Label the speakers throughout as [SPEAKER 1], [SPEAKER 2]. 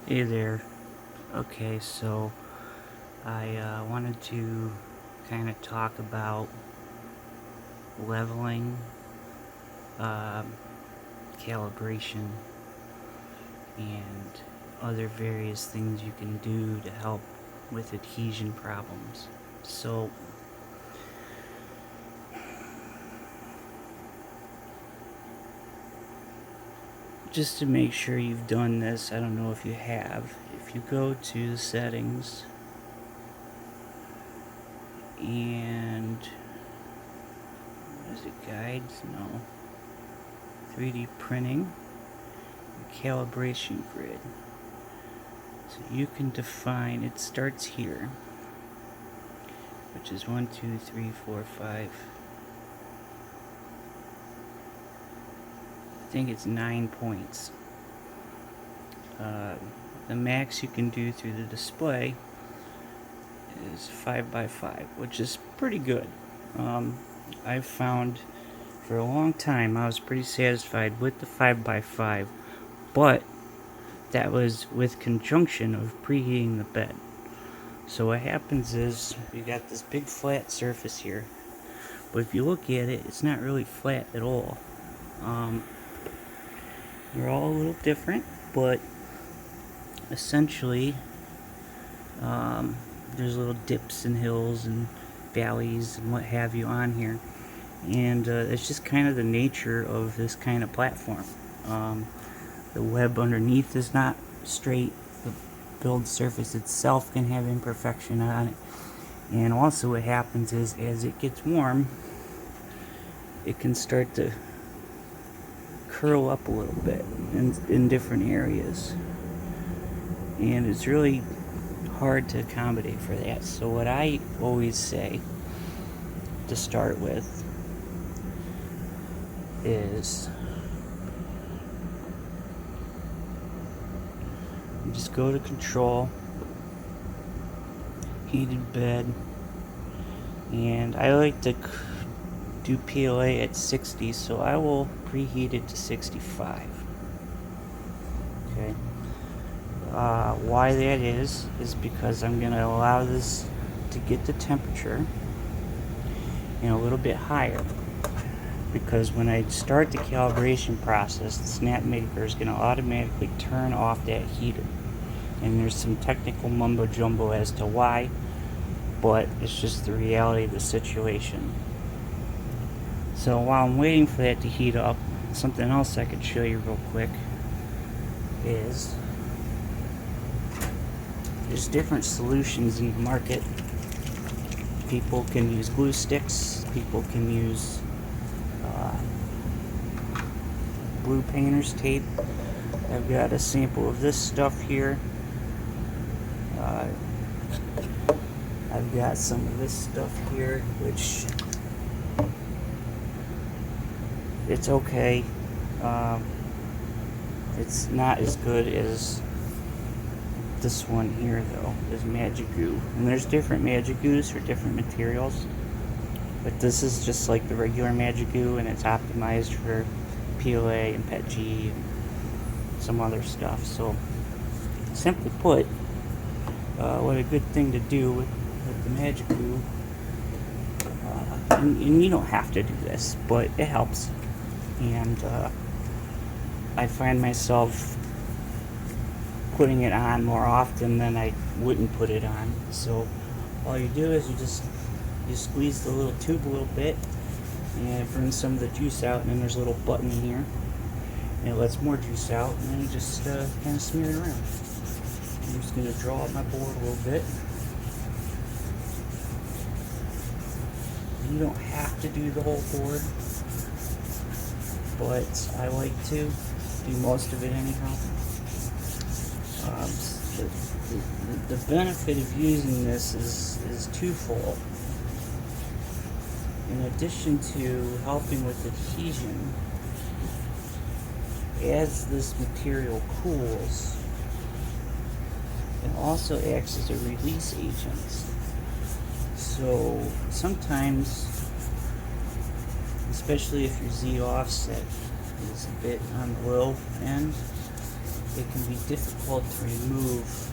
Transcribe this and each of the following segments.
[SPEAKER 1] Hey there. Okay, so I wanted to kind of talk about leveling, um, calibration, and other various things you can do to help with adhesion problems. So, just to make sure you've done this, I don't know if you have. If you go to the settings and is it guides? No. 3D printing, calibration grid. So you can define, it starts here, which is 1, 2, 3, 4, 5. I think it's 9 points. The max you can do through the display is 5 by 5, which is pretty good. I've found for a long time I was pretty satisfied with the 5 by 5, but that was with conjunction of preheating the bed. So what happens is you got this big flat surface here, but if you look at it, it's not really flat at all. They're all a little different, but essentially there's little dips and hills and valleys and what have you on here, and it's just kind of the nature of this kind of platform. The web underneath is not straight. The build surface itself can have imperfection on it, and also what happens is as it gets warm it can start to curl up a little bit in different areas, and it's really hard to accommodate for that. So what I always say to start with is you just go to control, heated bed, and I like to do PLA at 60, so I will preheat it to 65. Okay. Why that is because I'm going to allow this to get the temperature a little bit higher, because when I start the calibration process, the snapmaker is going to automatically turn off that heater, and there's some technical mumbo jumbo as to why, but it's just the reality of the situation. So while I'm waiting for that to heat up, something else I could show you real quick is there's different solutions in the market. People can use glue sticks, people can use blue painter's tape. I've got a sample of this stuff here. I've got some of this stuff here, which it's okay. It's not as good as this one here, though, is Magikoo. And there's different Magikoos for different materials, but this is just like the regular Magikoo, and it's optimized for PLA and PETG and some other stuff. So, simply put, what a good thing to do with the Magikoo, and you don't have to do this, but it helps. And I find myself putting it on more often than I wouldn't put it on. So all you do is you squeeze the little tube a little bit and it brings some of the juice out, and then there's a little button in here and it lets more juice out, and then you just kind of smear it around. I'm just going to draw up my board a little bit. You don't have to do the whole board, but I like to do most of it anyhow. The benefit of using this is twofold. In addition to helping with adhesion, as this material cools, it also acts as a release agent. So sometimes, especially if your Z offset is a bit on the low end, it can be difficult to remove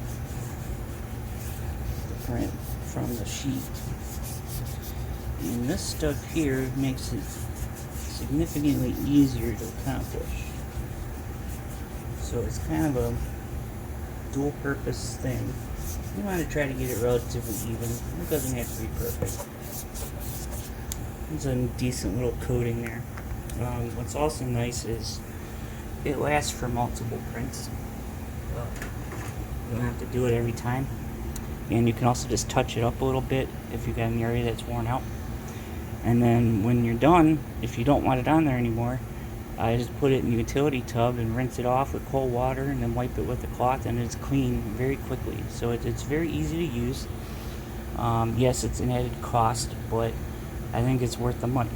[SPEAKER 1] the print from the sheet. And this stuff here makes it significantly easier to accomplish. So it's kind of a dual purpose thing. You want to try to get it relatively even. It doesn't have to be perfect. There's a decent little coating there. What's also nice is it lasts for multiple prints. You don't have to do it every time. And you can also just touch it up a little bit if you've got an area that's worn out. And then when you're done, if you don't want it on there anymore, I just put it in the utility tub and rinse it off with cold water and then wipe it with a cloth, and it's clean very quickly. So it's very easy to use. Yes, it's an added cost, but I think it's worth the money.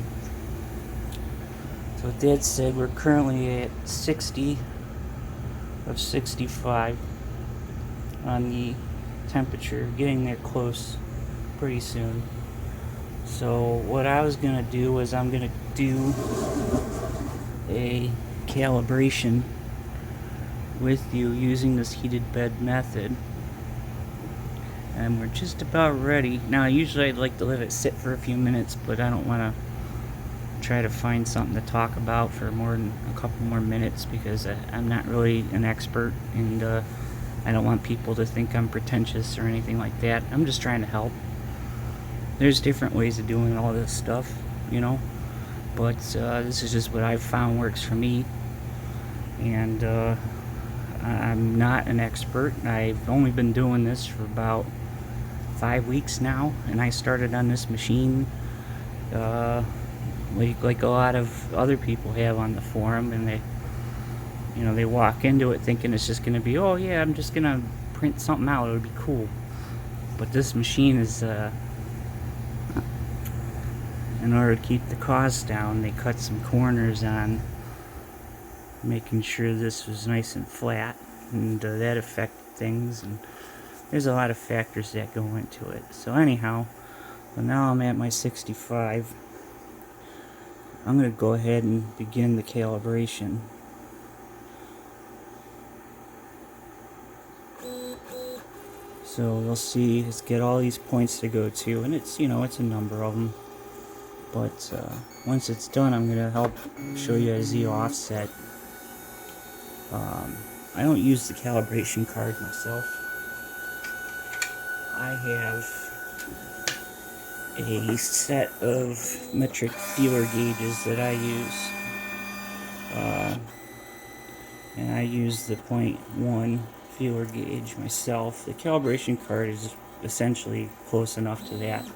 [SPEAKER 1] So with that said, we're currently at 60 of 65 on the temperature, getting there close pretty soon. So what I was gonna do was I'm gonna do a calibration with you using this heated bed method, and we're just about ready. Now usually I'd like to let it sit for a few minutes, but I don't want to try to find something to talk about for more than a couple more minutes, because I'm not really an expert, and I don't want people to think I'm pretentious or anything like that. I'm just trying to help. There's different ways of doing all this stuff, you know, but this is just what I've found works for me. And I'm not an expert. I've only been doing this for about 5 weeks now, and I started on this machine like a lot of other people have on the forum, and they walk into it thinking it's just gonna be, oh yeah, I'm just gonna print something out, it'll be cool. But this machine is in order to keep the costs down, they cut some corners on making sure this was nice and flat, and that affected things, and there's a lot of factors that go into it. So anyhow, well, now I'm at my 65. I'm going to go ahead and begin the calibration. So you'll see it's got all these points to go to, and it's, it's a number of them. But once it's done, I'm going to help show you a Z offset. I don't use the calibration card myself. I have a set of metric feeler gauges that I use. And I use the 0.1 feeler gauge myself. The calibration card is essentially close enough to that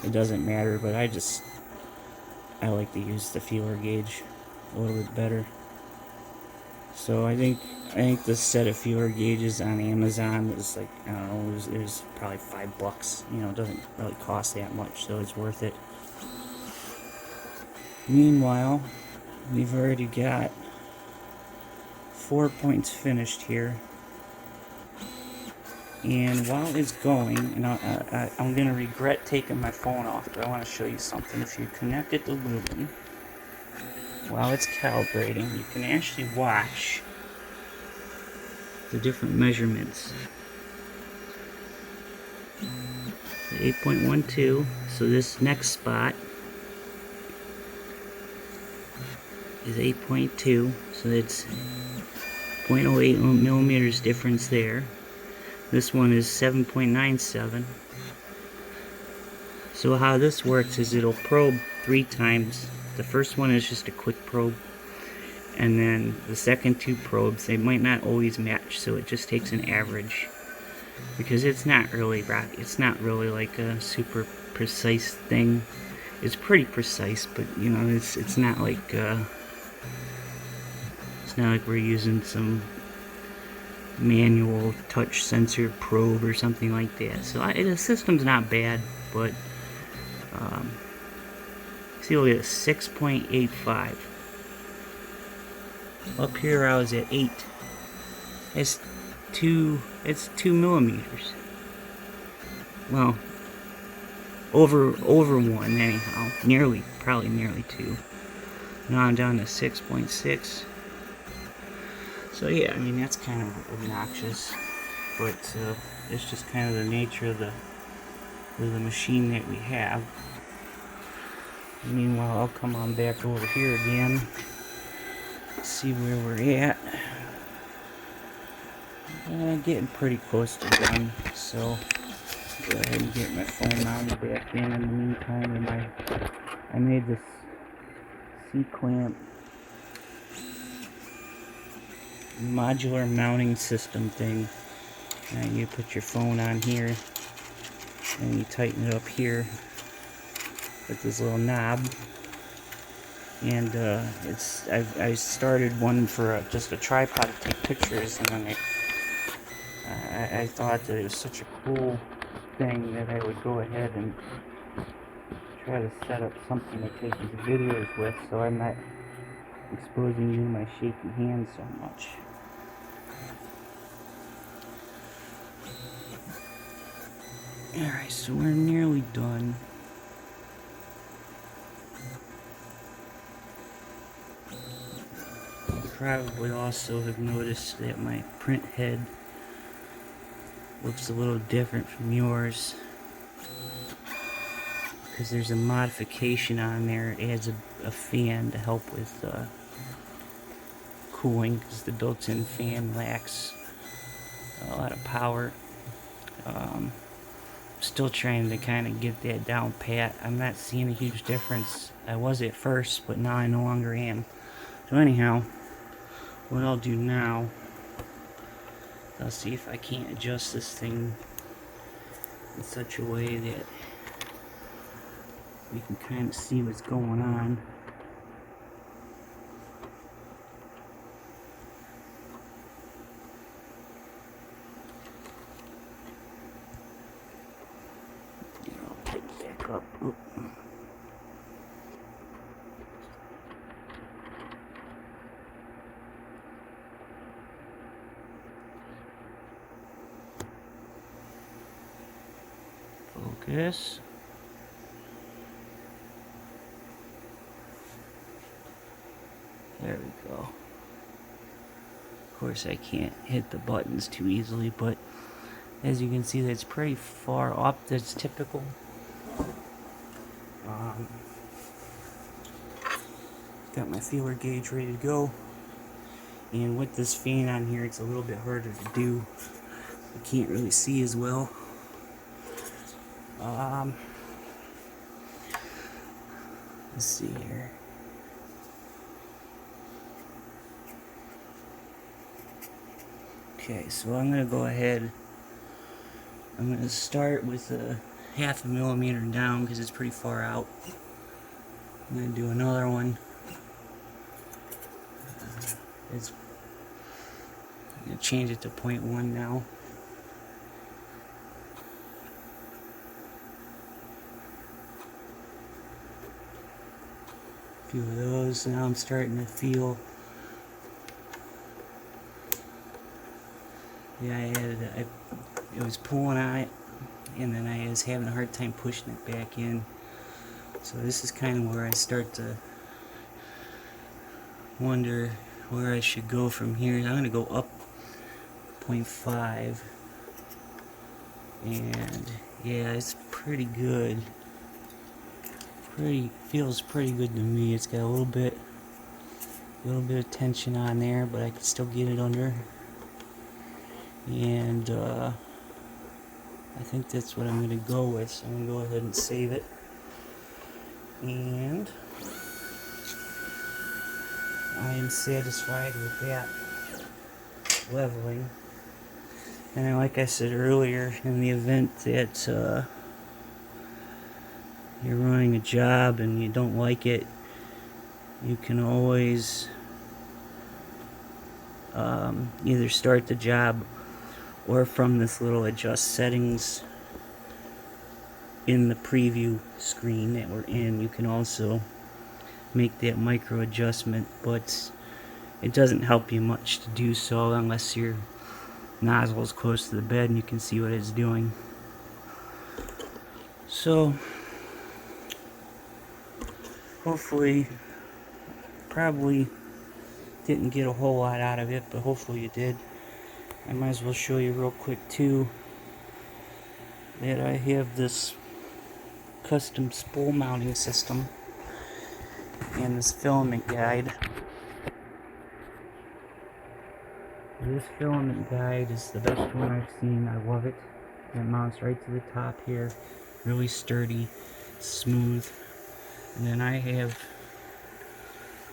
[SPEAKER 1] it doesn't matter, but I like to use the feeler gauge a little bit better. So I think this set of feeler gauges on Amazon was like, I don't know, it was probably $5. It doesn't really cost that much, so it's worth it. Meanwhile, we've already got 4 points finished here. And while it's going, and I'm going to regret taking my phone off, but I want to show you something. If you connect it to Lumen, while it's calibrating, you can actually watch the different measurements. The 8.12, so this next spot is 8.2, so it's 0.08 millimeters difference there. This one is 7.97. So how this works is it'll probe 3 times. The first one is just a quick probe, and then the second 2 probes, they might not always match, so it just takes an average, because it's not really like a super precise thing. It's pretty precise, but it's not like we're using some manual touch sensor probe or something like that. So the system's not bad, but see, we'll get a 6.85. Up here I was at 8. It's 2 millimeters. Well, over 1 anyhow. Probably nearly 2. Now I'm down to 6.6. So yeah, I mean, that's kind of obnoxious, but it's just kind of the nature of the machine that we have. Meanwhile, I'll come on back over here again, see where we're at. Getting pretty close to done, so go ahead and get my phone mounted back in the meantime. And I made this C-clamp modular mounting system thing. And you put your phone on here and you tighten it up here with this little knob. And I started one for just a tripod to take pictures, and then I thought that it was such a cool thing that I would go ahead and try to set up something to take these videos with, so I'm not exposing you to my shaky hands so much. Alright, so we're nearly done. You probably also have noticed that my print head looks a little different from yours, because there's a modification on there. It adds a fan to help with cooling, because the built-in fan lacks a lot of power. Still trying to kind of get that down pat. I'm not seeing a huge difference. I was at first, but now I no longer am. So anyhow, what I'll do now, I'll see if I can't adjust this thing in such a way that we can kind of see what's going on. I'll pick it back up. Oop. Focus. There we go. Of course, I can't hit the buttons too easily, but as you can see, that's pretty far up. That's typical. Got my feeler gauge ready to go. And with this fan on here, it's a little bit harder to do. You can't really see as well. Let's see here. Okay, so I'm going to go ahead. I'm going to start with a 0.5 millimeter down because it's pretty far out. I'm going to do another one. I'm going to change it to 0.1 now. A few of those. Now I'm starting to feel. Yeah, it was pulling on it, and then I was having a hard time pushing it back in. So this is kind of where I start to wonder where I should go from here. I'm going to go up 0.5, and yeah, it's pretty good. Feels pretty good to me. It's got a little bit of tension on there, but I can still get it under. And I think that's what I'm going to go with. So I'm going to go ahead and save it. And I am satisfied with that leveling. And then, like I said earlier, in the event that you're running a job and you don't like it, you can always either start the job, or from this little adjust settings in the preview screen that we're in, you can also make that micro adjustment, but it doesn't help you much to do so unless your nozzle is close to the bed and you can see what it's doing. So hopefully, probably didn't get a whole lot out of it, but hopefully you did. I might as well show you real quick too that I have this custom spool mounting system and this filament guide. This filament guide is the best one I've seen. I love it. It mounts right to the top here. Really sturdy, smooth. And then I have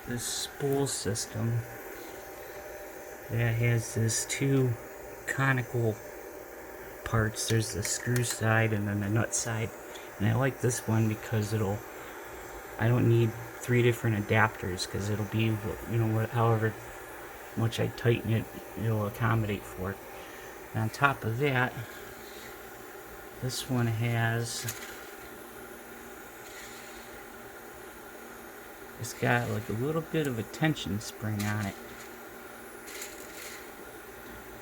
[SPEAKER 1] this spool system that has this two conical parts. There's the screw side and then the nut side. And I like this one because I don't need 3 different adapters, because it'll be, however much I tighten it, it'll accommodate for it. And on top of that, this one has, it's got like a little bit of a tension spring on it.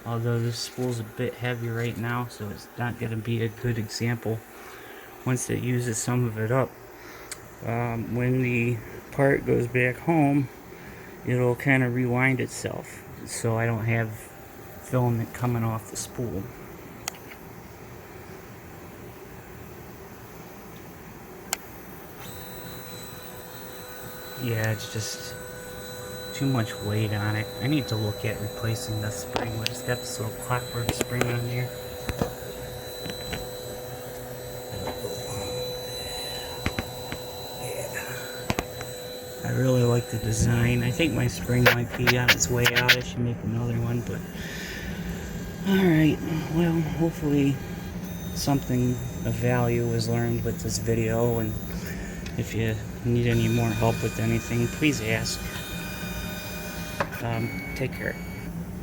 [SPEAKER 1] Although this spool's a bit heavy right now, so it's not going to be a good example once it uses some of it up. When the part goes back home, it'll kind of rewind itself, so I don't have filament coming off the spool. Yeah, it's just too much weight on it. I need to look at replacing the spring. I just got this little clockwork spring on here. I really like the design. I think my spring might be on its way out. I should make another one, but alright, well, hopefully something of value was learned with this video, and if you need any more help with anything, please ask. Take care.